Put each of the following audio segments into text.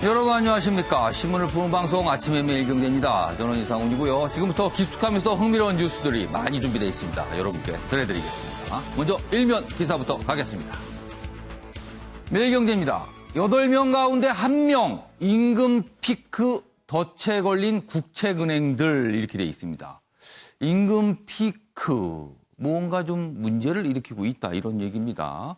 여러분 안녕하십니까. 신문을 푸는 방송 아침의 매일경제입니다. 저는 이상훈이고요. 지금부터 깊숙하면서 흥미로운 뉴스들이 많이 준비되어 있습니다. 여러분께 전해드리겠습니다. 먼저 일면 기사부터 가겠습니다. 매일경제입니다. 8명 가운데 1명 임금 피크 덫에 걸린 국책은행들 이렇게 되어 있습니다. 임금 피크 뭔가 좀 문제를 일으키고 있다 이런 얘기입니다.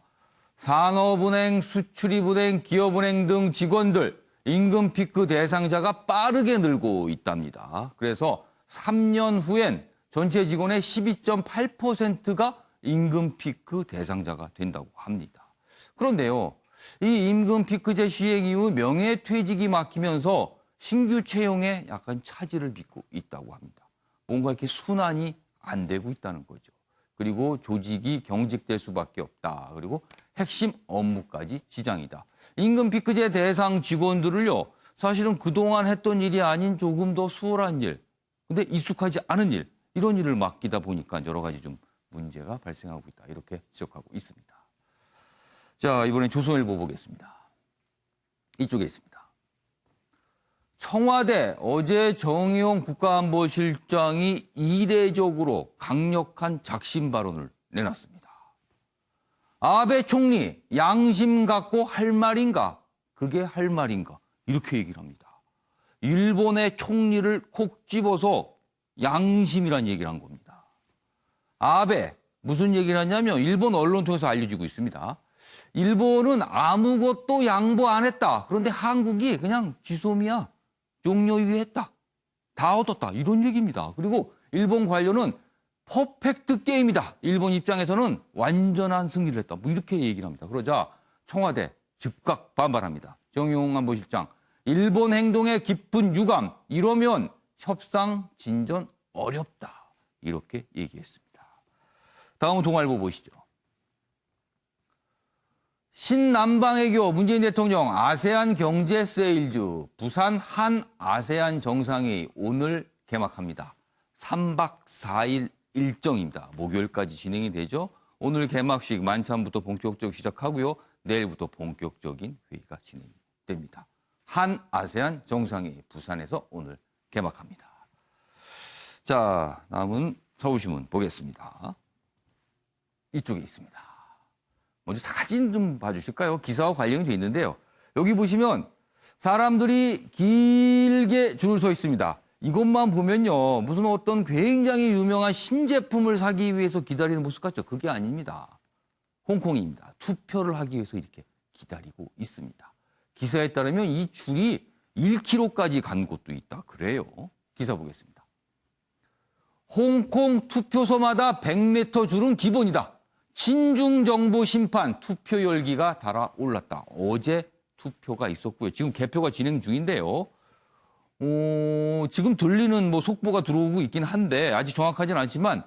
산업은행, 수출입은행, 기업은행 등 직원들 임금 피크 대상자가 빠르게 늘고 있답니다. 그래서 3년 후엔 전체 직원의 12.8%가 임금 피크 대상자가 된다고 합니다. 그런데요, 이 임금 피크제 시행 이후 명예퇴직이 막히면서 신규 채용에 약간 차질을 빚고 있다고 합니다. 뭔가 이렇게 순환이 안 되고 있다는 거죠. 그리고 조직이 경직될 수밖에 없다. 그리고 핵심 업무까지 지장이다. 임금 피크제 대상 직원들을요, 사실은 그동안 했던 일이 아닌 조금 더 수월한 일, 근데 익숙하지 않은 일, 이런 일을 맡기다 보니까 여러 가지 좀 문제가 발생하고 있다. 이렇게 지적하고 있습니다. 자, 이번엔 조선일보 보겠습니다. 이쪽에 있습니다. 청와대 어제 정의용 국가안보실장이 이례적으로 강력한 작심 발언을 내놨습니다. 아베 총리 양심 갖고 할 말인가? 그게 할 말인가? 이렇게 얘기를 합니다. 일본의 총리를 콕 집어서 양심이란 얘기를 한 겁니다. 아베 무슨 얘기를 하냐면 일본 언론 통해서 알려지고 있습니다. 일본은 아무것도 양보 안 했다. 그런데 한국이 그냥 지소미아 종료유예했다. 다 얻었다. 이런 얘기입니다. 그리고 일본 관료는 퍼펙트 게임이다. 일본 입장에서는 완전한 승리를 했다. 뭐 이렇게 얘기를 합니다. 그러자 청와대 즉각 반발합니다. 정의용 안보실장, 일본 행동에 깊은 유감, 이러면 협상 진전 어렵다. 이렇게 얘기했습니다. 다음은 동아일보 보시죠. 신남방외교 문재인 대통령 아세안 경제 세일즈 부산 한 아세안 정상회의 오늘 개막합니다. 3박 4일 일정입니다. 목요일까지 진행이 되죠. 오늘 개막식 만찬부터 본격적으로 시작하고요. 내일부터 본격적인 회의가 진행됩니다. 한 아세안 정상회의 부산에서 오늘 개막합니다. 자, 다음은 서울신문 보겠습니다. 이쪽에 있습니다. 먼저 사진 좀 봐주실까요? 기사와 관련이 돼 있는데요. 여기 보시면 사람들이 길게 줄을 서 있습니다. 이것만 보면요, 무슨 어떤 굉장히 유명한 신제품을 사기 위해서 기다리는 모습 같죠? 그게 아닙니다. 홍콩입니다. 투표를 하기 위해서 이렇게 기다리고 있습니다. 기사에 따르면 이 줄이 1km까지 간 곳도 있다. 그래요. 기사 보겠습니다. 홍콩 투표소마다 100m 줄은 기본이다. 친중 정부 심판 투표 열기가 달아올랐다. 어제 투표가 있었고요. 지금 개표가 진행 중인데요. 지금 들리는 속보가 들어오고 있긴 한데 아직 정확하진 않지만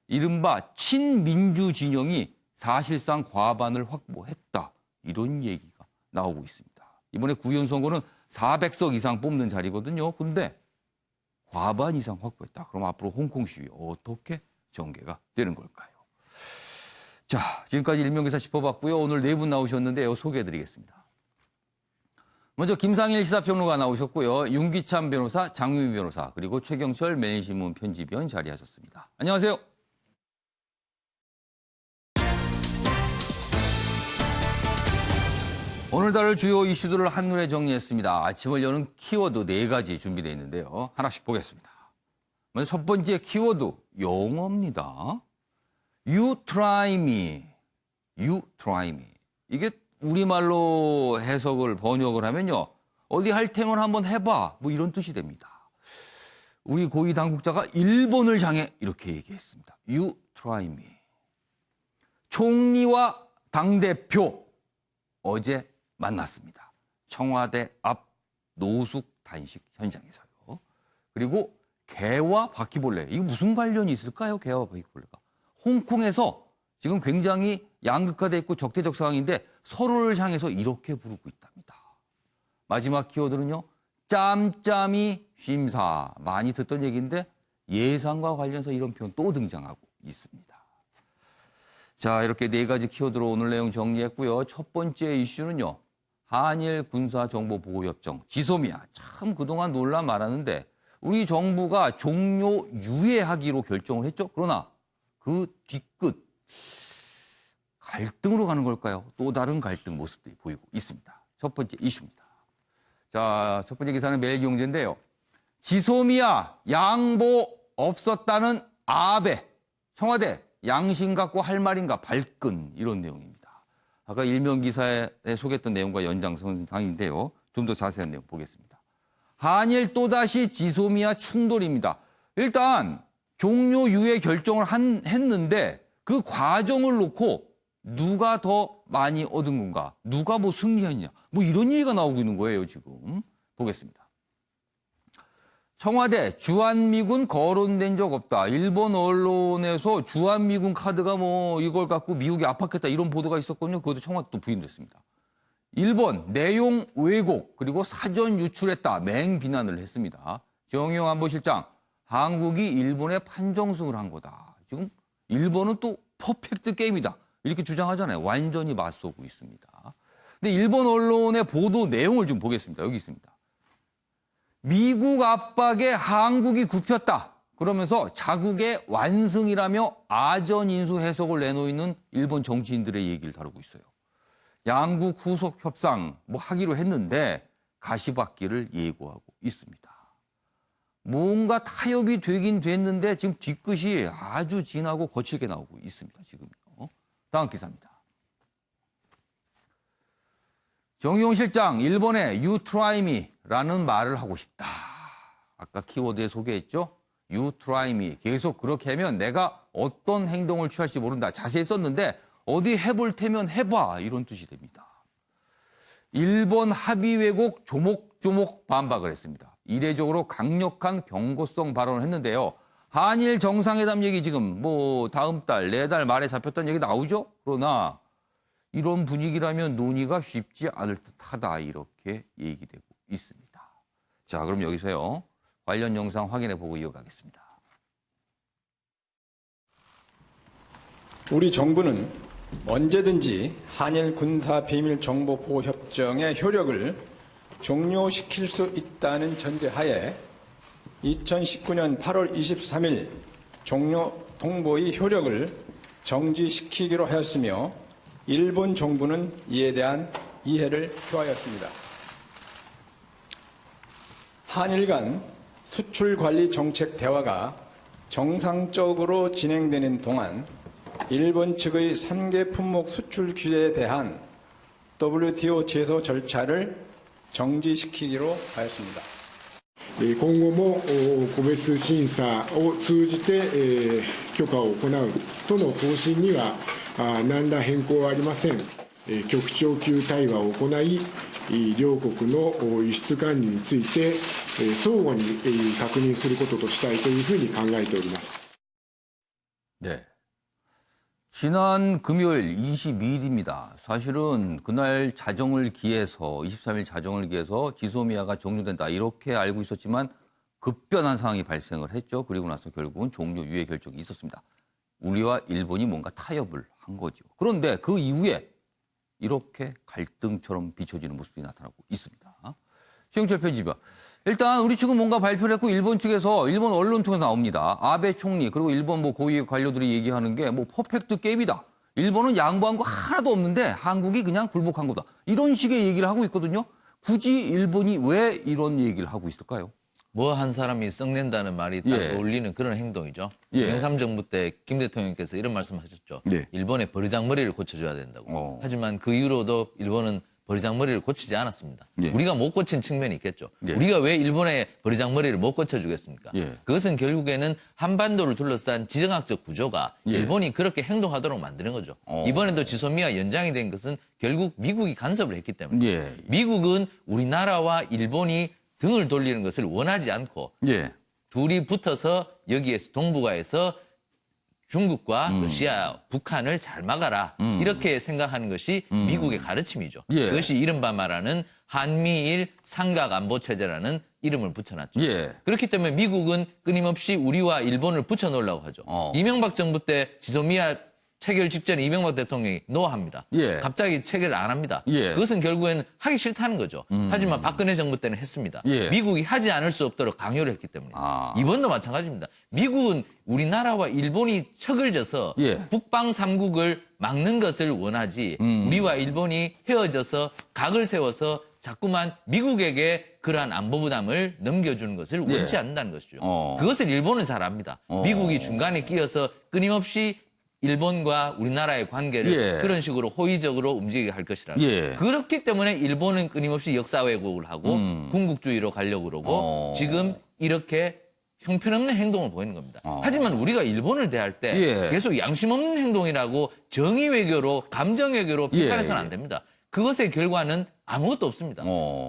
이른바 친민주 진영이 사실상 과반을 확보했다. 이런 얘기가 나오고 있습니다. 이번에 구의원 선거는 400석 이상 뽑는 자리거든요. 근데 과반 이상 확보했다. 그럼 앞으로 홍콩 시위 어떻게 전개가 되는 걸까요? 자, 지금까지 일명기사 짚어봤고요. 오늘 4분 나오셨는데요. 소개해드리겠습니다. 먼저 김상일 시사평론가 나오셨고요. 윤기찬 변호사, 장유미 변호사, 그리고 최경철 매일신문 편집위원 자리하셨습니다. 안녕하세요. 오늘 다룰 주요 이슈들을 한눈에 정리했습니다. 아침을 여는 키워드 4가지 준비되어 있는데요. 하나씩 보겠습니다. 먼저 첫 번째 키워드, 영어입니다. You try me. You try me. 이게 우리말로 해석을 번역을 하면요. 어디 할 테면 한번 해봐. 뭐 이런 뜻이 됩니다. 우리 고위 당국자가 일본을 향해 이렇게 얘기했습니다. You try me. 총리와 당대표 어제 만났습니다. 청와대 앞 노숙 단식 현장에서요. 그리고 개와 바퀴벌레. 이거 무슨 관련이 있을까요? 개와 바퀴벌레가. 홍콩에서 지금 굉장히 양극화돼 있고 적대적 상황인데 서로를 향해서 이렇게 부르고 있답니다. 마지막 키워드는요. 짬짬이 심사. 많이 듣던 얘기인데 예상과 관련해서 이런 표현 또 등장하고 있습니다. 자, 이렇게 4가지 키워드로 오늘 내용 정리했고요. 첫 번째 이슈는요. 한일 군사정보보호협정, 지소미아. 참 그동안 논란 많았는데 우리 정부가 종료 유예하기로 결정을 했죠. 그러나 그 뒤끝 갈등으로 가는 걸까요? 또 다른 갈등 모습들이 보이고 있습니다. 첫 번째 이슈입니다. 자, 첫 번째 기사는 매일경제인데요. 지소미아 양보 없었다는 아베. 청와대 양심 갖고 할 말인가 발끈 이런 내용입니다. 아까 일면 기사에 소개했던 내용과 연장선상인데요. 좀 더 자세한 내용 보겠습니다. 한일 또다시 지소미아 충돌입니다. 일단 종료 유예 결정을 했는데 그 과정을 놓고 누가 더 많이 얻은 건가? 누가 뭐 승리했냐? 뭐 이런 얘기가 나오고 있는 거예요, 지금. 보겠습니다. 청와대 주한미군 거론된 적 없다. 일본 언론에서 주한미군 카드가 뭐 이걸 갖고 미국이 압박했다 이런 보도가 있었거든요. 그것도 청와대 또 부인됐습니다. 일본 내용 왜곡 그리고 사전 유출했다. 맹비난을 했습니다. 정의용 안보실장 한국이 일본에 판정승을 한 거다. 지금 일본은 또 퍼펙트 게임이다. 이렇게 주장하잖아요. 완전히 맞서고 있습니다. 근데 일본 언론의 보도 내용을 좀 보겠습니다. 여기 있습니다. 미국 압박에 한국이 굽혔다. 그러면서 자국의 완승이라며 아전인수 해석을 내놓는 일본 정치인들의 얘기를 다루고 있어요. 양국 후속 협상 뭐 하기로 했는데 가시밭길을 예고하고 있습니다. 뭔가 타협이 되긴 됐는데 지금 뒤끝이 아주 진하고 거칠게 나오고 있습니다. 지금요. 다음 기사입니다. 정의용 실장, 일본에 You try me라는 말을 하고 싶다. 아까 키워드에 소개했죠? You try me. 계속 그렇게 하면 내가 어떤 행동을 취할지 모른다. 자세히 썼는데 어디 해볼 테면 해봐. 이런 뜻이 됩니다. 일본 합의 왜곡 조목조목 반박을 했습니다. 이례적으로 강력한 경고성 발언을 했는데요. 한일 정상회담 얘기 지금 뭐 다음 달, 내달 말에 잡혔다는 얘기 나오죠? 그러나 이런 분위기라면 논의가 쉽지 않을 듯하다 이렇게 얘기되고 있습니다. 자, 그럼 여기서요. 관련 영상 확인해 보고 이어가겠습니다. 우리 정부는 언제든지 한일 군사비밀정보보호협정의 효력을 종료시킬 수 있다는 전제하에 2019년 8월 23일 종료 통보의 효력을 정지시키기로 하였으며 일본 정부는 이에 대한 이해를 표하였습니다. 한일 간 수출 관리 정책 대화가 정상적으로 진행되는 동안 일본 측의 3개 품목 수출 규제에 대한 WTO 제소 절차를 정지시키기로 하였습니다. 今後も個別審査を通じて許可を行うとの方針には何ら変更はありません。局長級対話を行い、両国の輸出管理について相互に確認することとしたいというふうに考えております。 네. 지난 금요일 22일입니다. 사실은 그날 자정을 기해서 23일 자정을 기해서 지소미아가 종료된다 이렇게 알고 있었지만 급변한 상황이 발생을 했죠. 그리고 나서 결국은 종료 유예 결정이 있었습니다. 우리와 일본이 뭔가 타협을 한 거죠. 그런데 그 이후에 이렇게 갈등처럼 비춰지는 모습이 나타나고 있습니다. 최영철 편집이야. 일단 우리 측은 뭔가 발표를 했고 일본 측에서 일본 언론 통해서 나옵니다. 아베 총리 그리고 일본 뭐 고위 관료들이 얘기하는 게 뭐 퍼펙트 게임이다. 일본은 양보한 거 하나도 없는데 한국이 그냥 굴복한 거다. 이런 식의 얘기를 하고 있거든요. 굳이 일본이 왜 이런 얘기를 하고 있을까요? 뭐 한 사람이 썩낸다는 말이 딱 어울리는 그런 행동이죠. 영삼 정부 때 김 대통령께서 이런 말씀하셨죠. 일본의 버리장머리를 고쳐줘야 된다고. 하지만 그 이후로도 일본은 버리장머리를 고치지 않았습니다. 우리가 못 고친 측면이 있겠죠. 우리가 왜 일본의 버리장머리를 못 고쳐주겠습니까? 그것은 결국에는 한반도를 둘러싼 지정학적 구조가 일본이 그렇게 행동하도록 만드는 거죠. 이번에도 지소미아 연장이 된 것은 결국 미국이 간섭을 했기 때문에 미국은 우리나라와 일본이 등을 돌리는 것을 원하지 않고 둘이 붙어서 여기에서 동북아에서 중국과 러시아, 북한을 잘 막아라 이렇게 생각하는 것이 미국의 가르침이죠. 그것이 이른바 말하는 한미일 삼각안보체제라는 이름을 붙여놨죠. 그렇기 때문에 미국은 끊임없이 우리와 일본을 붙여놓으려고 하죠. 이명박 정부 때 지소미아 체결 직전에 이명박 대통령이 노합니다. 예. 갑자기 체결을 안 합니다. 예. 그것은 결국에는 하기 싫다는 거죠. 하지만 박근혜 정부 때는 했습니다. 예. 미국이 하지 않을 수 없도록 강요를 했기 때문에. 아. 이번도 마찬가지입니다. 미국은 우리나라와 일본이 척을 져서 예. 북방 3국을 막는 것을 원하지 우리와 일본이 헤어져서 각을 세워서 자꾸만 미국에게 그러한 안보 부담을 넘겨주는 것을 원치 예. 않는다는 것이죠. 그것을 일본은 잘 압니다. 미국이 중간에 끼어서 끊임없이 일본과 우리나라의 관계를 예. 그런 식으로 호의적으로 움직이게 할 것이라는 예. 그렇기 때문에 일본은 끊임없이 역사 왜곡을 하고 군국주의로 가려고 그러고 지금 이렇게 형편없는 행동을 보이는 겁니다. 하지만 우리가 일본을 대할 때 예. 계속 양심 없는 행동이라고 정의 외교로 감정 외교로 비판해서는 안 됩니다. 그것의 결과는 아무것도 없습니다.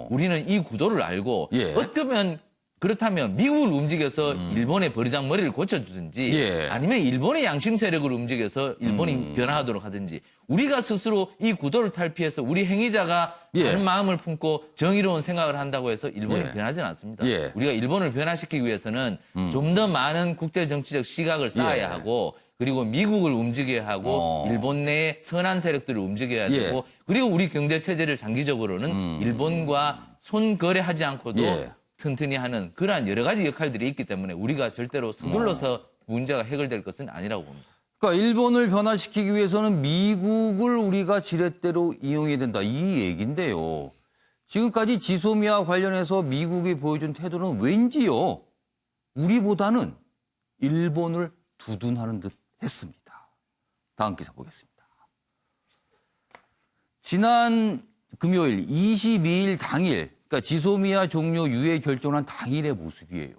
우리는 이 구도를 알고 예. 어쩌면 그렇다면 미국을 움직여서 일본의 버리장머리를 고쳐주든지 예. 아니면 일본의 양심 세력을 움직여서 일본이 변화하도록 하든지 우리가 스스로 이 구도를 탈피해서 우리 행위자가 예. 다른 마음을 품고 정의로운 생각을 한다고 해서 일본이 예. 변하지는 않습니다. 예. 우리가 일본을 변화시키기 위해서는 좀 더 많은 국제정치적 시각을 쌓아야 예. 하고 그리고 미국을 움직여야 하고 일본 내의 선한 세력들을 움직여야 예. 되고 그리고 우리 경제 체제를 장기적으로는 일본과 손거래하지 않고도 예. 튼튼히 하는 그러한 여러 가지 역할들이 있기 때문에 우리가 절대로 서둘러서 문제가 해결될 것은 아니라고 봅니다. 그러니까 일본을 변화시키기 위해서는 미국을 우리가 지렛대로 이용해야 된다. 이 얘기인데요. 지금까지 지소미아 관련해서 미국이 보여준 태도는 왠지요. 우리보다는 일본을 두둔하는 듯 했습니다. 다음 기사 보겠습니다. 지난 금요일 22일 당일, 그러니까 지소미아 종료 유예 결정한 당일의 모습이에요.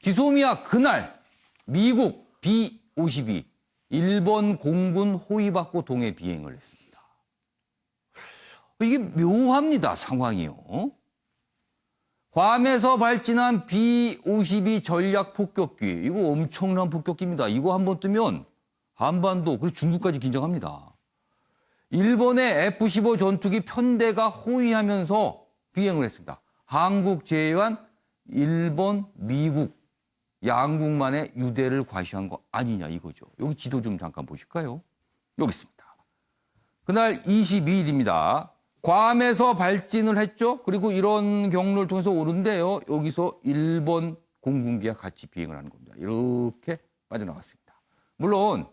지소미아 그날 미국 B-52 일본 공군 호위받고 동해 비행을 했습니다. 이게 묘합니다, 상황이요. 괌에서 발진한 B-52 전략 폭격기, 이거 엄청난 폭격기입니다. 이거 한번 뜨면 한반도, 그리고 중국까지 긴장합니다. 일본의 F-15 전투기 편대가 호위하면서 비행을 했습니다. 한국 제외한 일본, 미국, 양국만의 유대를 과시한 거 아니냐 이거죠. 여기 지도 좀 잠깐 보실까요? 여기 있습니다. 그날 22일입니다. 괌에서 발진을 했죠. 그리고 이런 경로를 통해서 오는데요. 여기서 일본 공군기와 같이 비행을 하는 겁니다. 이렇게 빠져나갔습니다. 물론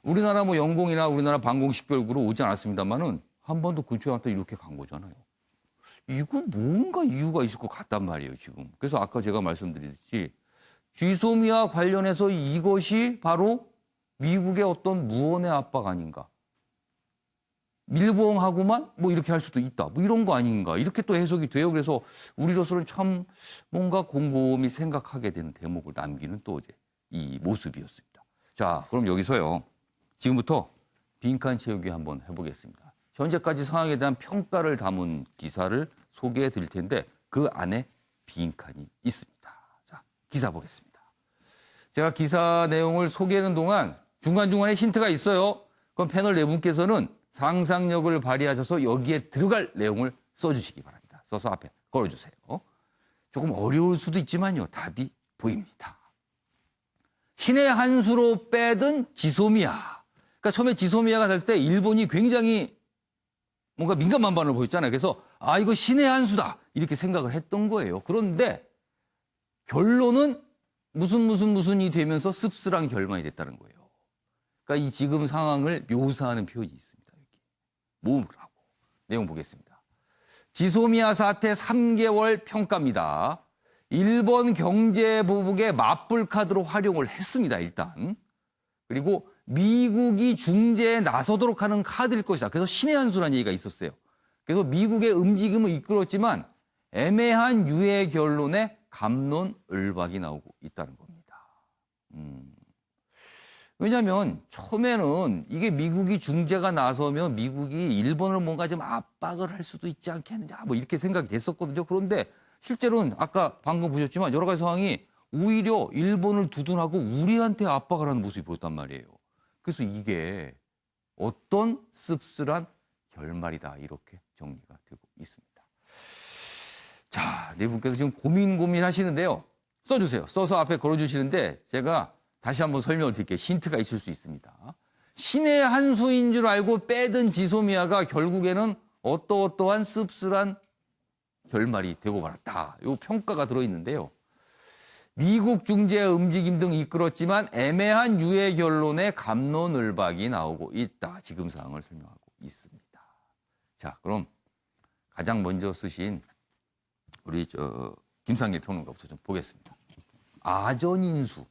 우리나라 뭐 영공이나 우리나라 방공식별구로 오지 않았습니다만은 한 번도 근처에 왔다 이렇게 간 거잖아요. 이거 뭔가 이유가 있을 것 같단 말이에요, 지금. 그래서 아까 제가 말씀드렸듯이 지소미아 관련해서 이것이 바로 미국의 어떤 무언의 압박 아닌가. 밀봉하고만 뭐 이렇게 할 수도 있다. 뭐 이런 거 아닌가. 이렇게 또 해석이 돼요. 그래서 우리로서는 참 뭔가 곰곰이 생각하게 되는 대목을 남기는 또 이제 이 모습이었습니다. 자, 그럼 여기서요. 지금부터 빈칸 채우기 한번 해보겠습니다. 현재까지 상황에 대한 평가를 담은 기사를 소개해 드릴 텐데 그 안에 빈칸이 있습니다. 자, 기사 보겠습니다. 제가 기사 내용을 소개하는 동안 중간중간에 힌트가 있어요. 그럼 패널 네 분께서는 상상력을 발휘하셔서 여기에 들어갈 내용을 써주시기 바랍니다. 써서 앞에 걸어주세요. 조금 어려울 수도 있지만요. 답이 보입니다. 신의 한 수로 빼든 지소미아. 그러니까 처음에 지소미아가 될 때 일본이 굉장히 뭔가 민감한 반응을 보였잖아요. 그래서 아 이거 신의 한 수다 이렇게 생각을 했던 거예요. 그런데 결론은 무슨이 되면서 씁쓸한 결말이 됐다는 거예요. 그러니까 이 지금 상황을 묘사하는 표현이 있습니다. 여기. 모음을 하고 내용 보겠습니다. 지소미아 사태 3개월 평가입니다. 일본 경제보복의 맞불 카드로 활용을 했습니다. 일단. 그리고 미국이 중재에 나서도록 하는 카드일 것이다. 그래서 신의 한 수라는 얘기가 있었어요. 그래서 미국의 움직임을 이끌었지만 애매한 유해 결론에 갑론을박이 나오고 있다는 겁니다. 왜냐하면 처음에는 이게 미국이 중재가 나서면 미국이 일본을 뭔가 좀 압박을 할 수도 있지 않겠느냐 뭐 이렇게 생각이 됐었거든요. 그런데 실제로는 아까 방금 보셨지만 여러 가지 상황이 오히려 일본을 두둔하고 우리한테 압박을 하는 모습이 보였단 말이에요. 그래서 이게 어떤 씁쓸한 결말이다 이렇게 정리가 되고 있습니다. 자, 네 분께서 지금 고민하시는데요. 써주세요. 써서 앞에 걸어주시는데 제가 다시 한번 설명을 드릴게요. 힌트가 있을 수 있습니다. 신의 한 수인 줄 알고 빼든 지소미아가 결국에는 어떠어떠한 씁쓸한 결말이 되고 말았다. 이 평가가 들어있는데요. 미국 중재의 움직임 등 이끌었지만 애매한 유해 결론에 갑론을박이 나오고 있다. 지금 상황을 설명하고 있습니다. 자, 그럼 가장 먼저 쓰신 우리 김상길 평론가부터 좀 보겠습니다. 아전인수.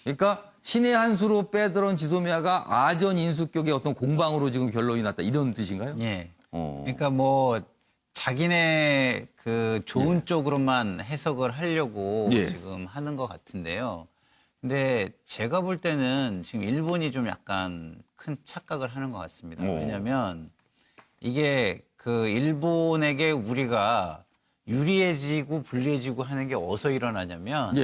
그러니까 신의 한 수로 빼들은 지소미아가 아전인수격의 어떤 공방으로 지금 결론이 났다. 이런 뜻인가요? 예. 그러니까 뭐 자기네 그 좋은 쪽으로만 해석을 하려고 지금 하는 것 같은데요. 근데 제가 볼 때는 지금 일본이 좀 약간 큰 착각을 하는 것 같습니다. 왜냐하면 이게 그 일본에게 우리가 유리해지고 불리해지고 하는 게 어디서 일어나냐면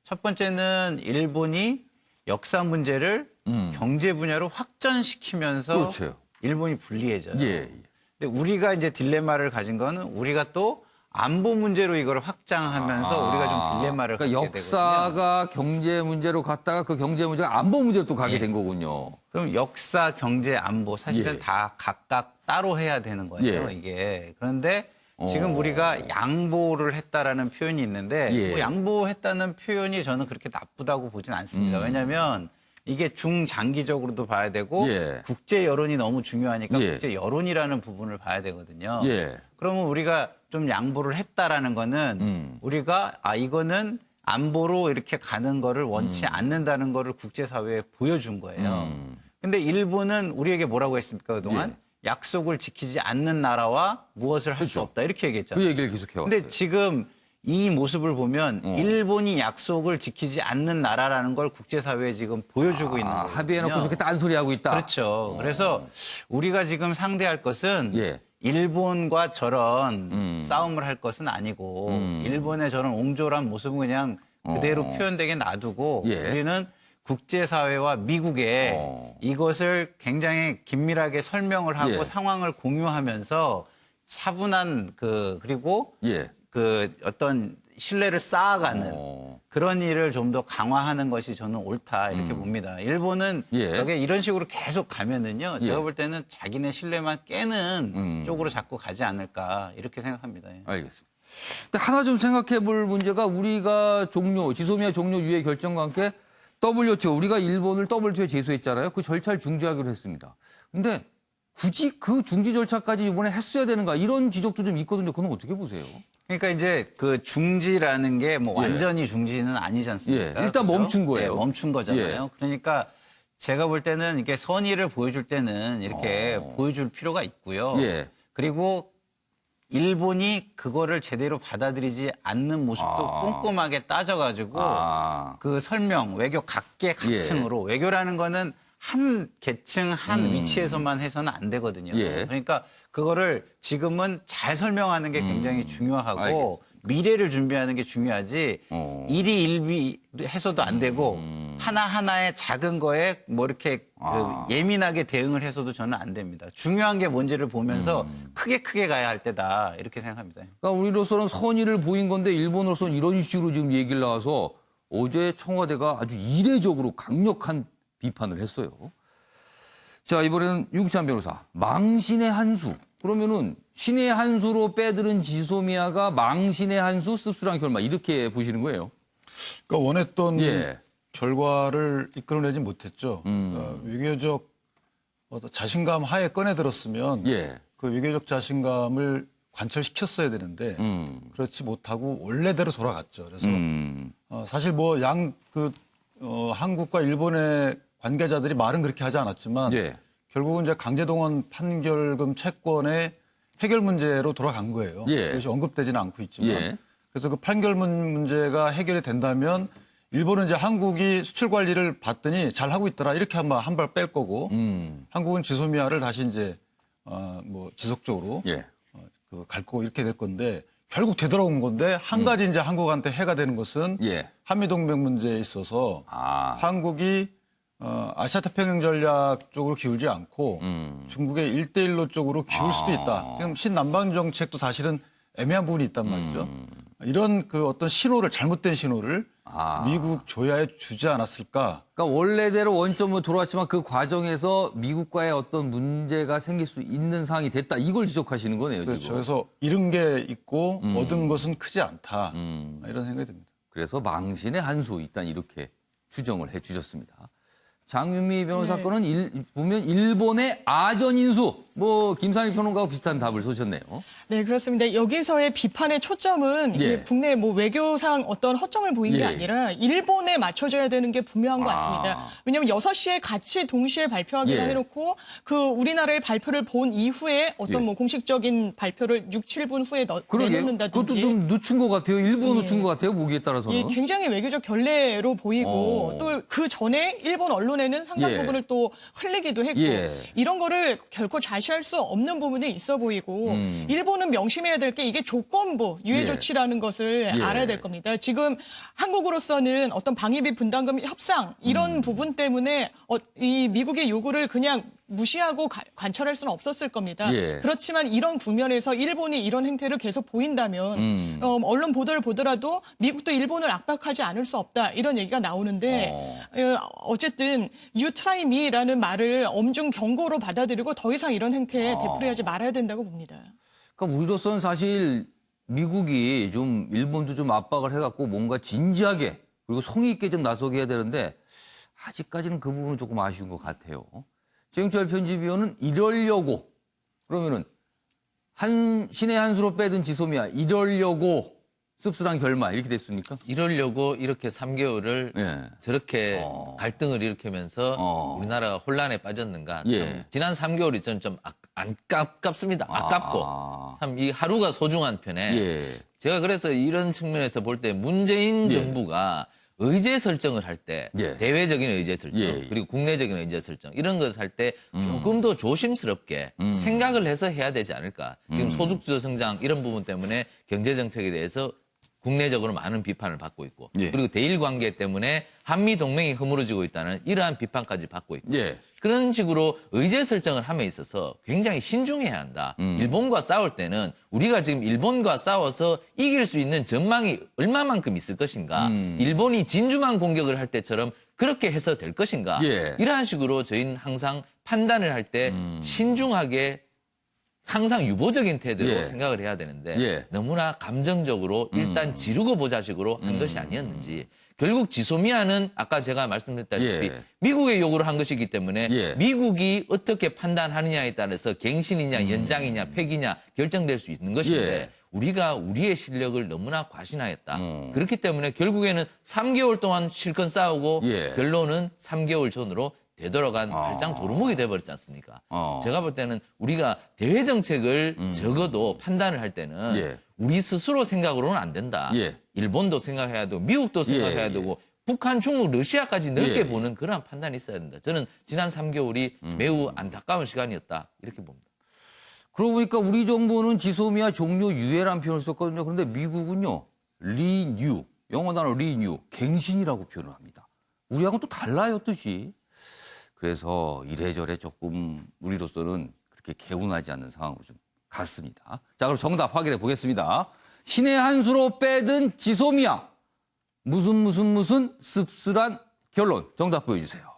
첫 번째는 일본이 역사 문제를 경제 분야로 확전시키면서 그렇죠. 일본이 불리해져요. 근데 우리가 이제 딜레마를 가진 거는 우리가 또 안보 문제로 이걸 확장하면서 우리가 좀 딜레마를 그러니까 갖게 역사가 경제 문제로 갔다가 그 경제 문제가 안보 문제로 또 가게 된 거군요. 그럼 역사, 경제, 안보 사실은 다 각각 따로 해야 되는 거예요. 이게. 그런데 지금 우리가 양보를 했다라는 표현이 있는데 뭐 양보했다는 표현이 저는 그렇게 나쁘다고 보진 않습니다. 왜냐하면 이게 중장기적으로도 봐야 되고 국제 여론이 너무 중요하니까 국제 여론이라는 부분을 봐야 되거든요. 그러면 우리가 좀 양보를 했다라는 거는 우리가 이거는 안보로 이렇게 가는 거를 원치 않는다는 거를 국제사회에 보여준 거예요. 근데 일본은 우리에게 뭐라고 했습니까, 그동안? 약속을 지키지 않는 나라와 무엇을 할 수 없다. 이렇게 얘기했잖아요. 그 얘기를 계속 해왔어요. 근데 지금 이 모습을 보면 일본이 약속을 지키지 않는 나라라는 걸 국제사회에 지금 보여주고 있는 거예요. 합의해놓고 그렇게 딴소리하고 있다. 그렇죠. 그래서 우리가 지금 상대할 것은 일본과 저런 싸움을 할 것은 아니고 일본의 저런 옹졸한 모습은 그냥 그대로 표현되게 놔두고 우리는 국제사회와 미국에 이것을 굉장히 긴밀하게 설명을 하고 상황을 공유하면서 차분한 그리고 그 어떤 신뢰를 쌓아가는 그런 일을 좀 더 강화하는 것이 저는 옳다 이렇게 봅니다. 일본은 저게 이런 식으로 계속 가면은요. 제가 볼 때는 자기네 신뢰만 깨는 쪽으로 자꾸 가지 않을까 이렇게 생각합니다. 알겠습니다. 근데 하나 좀 생각해 볼 문제가 우리가 지소미아 종료 유예 결정과 함께 WTO, 우리가 일본을 WTO에 제소했잖아요. 그 절차를 중지하기로 했습니다. 근데 굳이 그 중지 절차까지 이번에 했어야 되는가 이런 지적도 좀 있거든요. 그건 어떻게 보세요? 그러니까 이제 그 중지라는 게 뭐 완전히 중지는 아니지 않습니까? 일단 그렇죠? 멈춘 거예요. 멈춘 거잖아요. 그러니까 제가 볼 때는 이렇게 선의를 보여줄 때는 이렇게 보여줄 필요가 있고요. 그리고 일본이 그거를 제대로 받아들이지 않는 모습도 꼼꼼하게 따져가지고 그 설명, 외교 각계각층으로 외교라는 거는 한 계층, 한 위치에서만 해서는 안 되거든요. 그러니까 그거를 지금은 잘 설명하는 게 굉장히 중요하고 미래를 준비하는 게 중요하지 일이 일비 해서도 안 되고 하나하나의 작은 거에 뭐 이렇게 그 예민하게 대응을 해서도 저는 안 됩니다. 중요한 게 뭔지를 보면서 크게 가야 할 때다 이렇게 생각합니다. 그러니까 우리로서는 선의를 보인 건데 일본으로서는 이런 식으로 지금 얘기를 나와서 어제 청와대가 아주 이례적으로 강력한 비판을 했어요. 자, 이번에는 유기찬 변호사. 망신의 한수. 그러면은 신의 한수로 빼들은 지소미아가 망신의 한수, 씁쓸한 결말 이렇게 보시는 거예요? 그러니까 원했던 결과를 이끌어내지 못했죠. 그러니까 외교적 자신감 하에 꺼내들었으면 그 외교적 자신감을 관철시켰어야 되는데 그렇지 못하고 원래대로 돌아갔죠. 그래서 사실 뭐 한국과 일본의 관계자들이 말은 그렇게 하지 않았지만 결국은 이제 강제동원 판결금 채권의 해결 문제로 돌아간 거예요. 그것이 언급되지는 않고 있지만 그래서 그 판결 문제가 해결이 된다면 일본은 이제 한국이 수출 관리를 봤더니 잘 하고 있더라 이렇게 한 발 뺄 거고 한국은 지소미아를 다시 이제 뭐 지속적으로 갈 거고 이렇게 될 건데 결국 되돌아온 건데 한 가지 이제 한국한테 해가 되는 것은 한미동맹 문제에 있어서 한국이 아시아태평양 전략 쪽으로 기울지 않고 중국의 1대1로 쪽으로 기울 수도 있다. 지금 신남방 정책도 사실은 애매한 부분이 있단 말이죠. 이런 그 어떤 신호를 잘못된 신호를 미국 조야에 주지 않았을까? 그러니까 원래대로 원점으로 돌아왔지만 그 과정에서 미국과의 어떤 문제가 생길 수 있는 상황이 됐다. 이걸 지적하시는 거네요, 그렇죠. 지금. 그래서 잃은 게 있고 얻은 것은 크지 않다. 이런 생각이 듭니다. 그래서 망신의 한 수 일단 이렇게 추정을 해 주셨습니다. 장윤미 변호사 네. 거는 보면 일본의 아전 인수. 뭐 김상일 평론가와 비슷한 답을 쏘셨네요. 네, 그렇습니다. 여기서의 비판의 초점은 예. 이게 국내 뭐 외교상 어떤 허점을 보인 게 예. 아니라 일본에 맞춰줘야 되는 게 분명한 것 아. 같습니다. 왜냐하면 6시에 같이 동시에 발표하기로 예. 해놓고 그 우리나라의 발표를 본 이후에 어떤 예. 뭐 공식적인 발표를 6, 7분 후에 그러게 그것도 내놓는다든지. 좀 늦춘 것 같아요. 일부 예. 늦춘 것 같아요. 보기에 따라서는. 예, 굉장히 외교적 결례로 보이고 또 그 전에 일본 언론에는 상당 예. 부분을 또 흘리기도 했고 예. 이런 거를 결코 좌시할 수 없는 부분이 있어 보이고 일본은 명심해야 될 게 이게 조건부 유예 예. 조치라는 것을 예. 알아야 될 겁니다. 지금 한국으로서는 어떤 방위비 분담금 협상 이런 부분 때문에 이 미국의 요구를 그냥 무시하고 관철할 수는 없었을 겁니다. 예. 그렇지만 이런 국면에서 일본이 이런 행태를 계속 보인다면 언론 보도를 보더라도 미국도 일본을 압박하지 않을 수 없다 이런 얘기가 나오는데 어쨌든 You try me라는 말을 엄중 경고로 받아들이고 더 이상 이런 행태에 되풀이하지 말아야 된다고 봅니다. 그러니까 우리로서는 사실 미국이 좀 일본도 좀 압박을 해갖고 뭔가 진지하게 그리고 성의 있게 좀 나서게 해야 되는데 아직까지는 그 부분은 조금 아쉬운 것 같아요. 최영철 편집위원은 이러려고 그러면은 신의 한 수로 빼든 지소미아 이러려고 씁쓸한 결말 이렇게 됐습니까? 이러려고 이렇게 3개월을 예. 저렇게 갈등을 일으키면서 우리나라가 혼란에 빠졌는가. 예. 참 지난 3개월이 저는 좀 아깝습니다. 아깝고 참 이 하루가 소중한 편에 예. 제가 그래서 이런 측면에서 볼 때 문재인 정부가 의제 설정을 할 때 예. 대외적인 의제 설정 예. 그리고 국내적인 의제 설정 이런 걸 할 때 조금 더 조심스럽게 생각을 해서 해야 되지 않을까. 지금 소득주도 성장 이런 부분 때문에 경제 정책에 대해서 국내적으로 많은 비판을 받고 있고 예. 그리고 대일 관계 때문에 한미 동맹이 허물어지고 있다는 이러한 비판까지 받고 있고 예. 그런 식으로 의제 설정을 함에 있어서 굉장히 신중해야 한다. 일본과 싸울 때는 우리가 지금 일본과 싸워서 이길 수 있는 전망이 얼마만큼 있을 것인가. 일본이 진주만 공격을 할 때처럼 그렇게 해서 될 것인가. 예. 이러한 식으로 저희는 항상 판단을 할 때 신중하게 항상 유보적인 태도로 예. 생각을 해야 되는데 예. 너무나 감정적으로 일단 지르고 보자 식으로 한 것이 아니었는지 결국 지소미아는 아까 제가 말씀드렸다시피 예. 미국의 요구를 한 것이기 때문에 예. 미국이 어떻게 판단하느냐에 따라서 갱신이냐 연장이냐 폐기냐 결정될 수 있는 것인데 예. 우리가 우리의 실력을 너무나 과신하였다. 그렇기 때문에 결국에는 3개월 동안 실컷 싸우고 예. 결론은 3개월 전으로 되돌아간 발장 도루묵이 돼버렸지 않습니까? 제가 볼 때는 우리가 대외 정책을 적어도 판단을 할 때는 예. 우리 스스로 생각으로는 안 된다. 예. 일본도 생각해야 되고 미국도 생각해야 예. 되고 북한, 중국, 러시아까지 넓게 예. 보는 그러한 판단이 있어야 된다. 저는 지난 3개월이 매우 안타까운 시간이었다. 이렇게 봅니다. 그러고 보니까 우리 정부는 지소미아 종료 유예라는 표현을 썼거든요. 그런데 미국은요. 리뉴, 영어 단어 리뉴, 갱신이라고 표현을 합니다. 우리하고는 또 달라요, 뜻이. 그래서 이래저래 조금 우리로서는 그렇게 개운하지 않는 상황으로 좀 갔습니다. 자, 그럼 정답 확인해 보겠습니다. 신의 한 수로 빼든 지소미아. 무슨 씁쓸한 결론. 정답 보여주세요.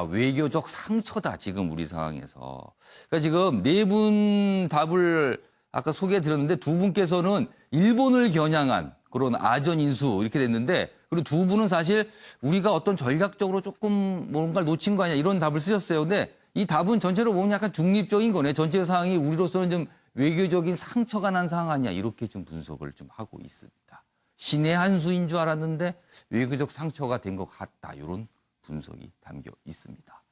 외교적 상처다, 지금 우리 상황에서. 그러니까 지금 네 분 답을 아까 소개해 드렸는데 두 분께서는 일본을 겨냥한 그런 아전 인수 이렇게 됐는데 그리고 두 분은 사실 우리가 어떤 전략적으로 조금 뭔가를 놓친 거 아니야 이런 답을 쓰셨어요. 근데 이 답은 전체로 보면 약간 중립적인 거네. 전체 상황이 우리로서는 좀 외교적인 상처가 난 상황 아니야. 이렇게 좀 분석을 좀 하고 있습니다. 신의 한 수인 줄 알았는데 외교적 상처가 된 것 같다. 이런 분석이 담겨 있습니다.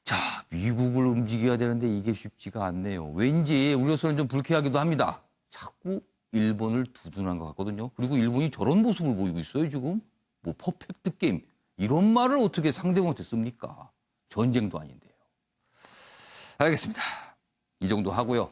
자, 미국을 움직여야 되는데 이게 쉽지가 않네요. 왠지 우리로서는 좀 불쾌하기도 합니다. 자꾸 일본을 두둔한 것 같거든요. 그리고 일본이 저런 모습을 보이고 있어요, 지금. 뭐 퍼펙트 게임. 이런 말을 어떻게 상대방한테 씁니까? 전쟁도 아닌데요. 알겠습니다. 이 정도 하고요.